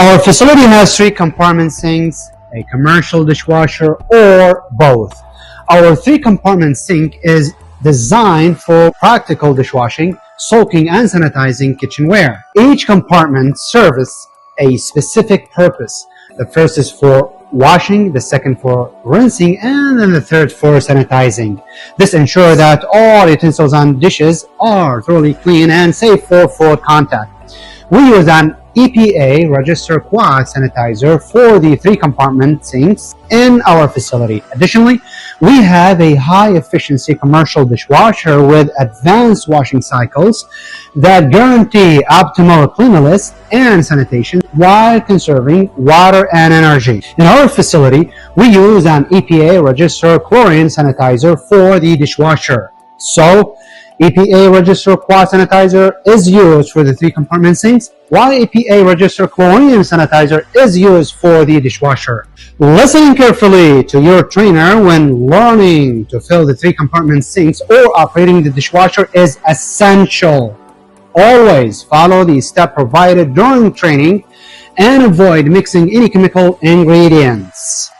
Our facility has 3 compartment sinks, a commercial dishwasher, or both. Our 3 compartment sink is designed for practical dishwashing, soaking, and sanitizing kitchenware. Each compartment serves a specific purpose. The first is for washing, the second for rinsing, and then the third for sanitizing. This ensures that all utensils and dishes are thoroughly clean and safe for food contact. We use an EPA registered quad sanitizer for the 3 compartment sinks in our facility. Additionally, we have a high-efficiency commercial dishwasher with advanced washing cycles that guarantee optimal cleanliness and sanitation while conserving water and energy. In our facility, we use an EPA registered chlorine sanitizer for the dishwasher. So, EPA registered quad sanitizer is used for the 3 compartment sinks, while EPA registered chlorine sanitizer is used for the dishwasher. Listen carefully to your trainer when learning to fill the 3 compartment sinks or operating the dishwasher is essential. Always follow the steps provided during training and avoid mixing any chemical ingredients.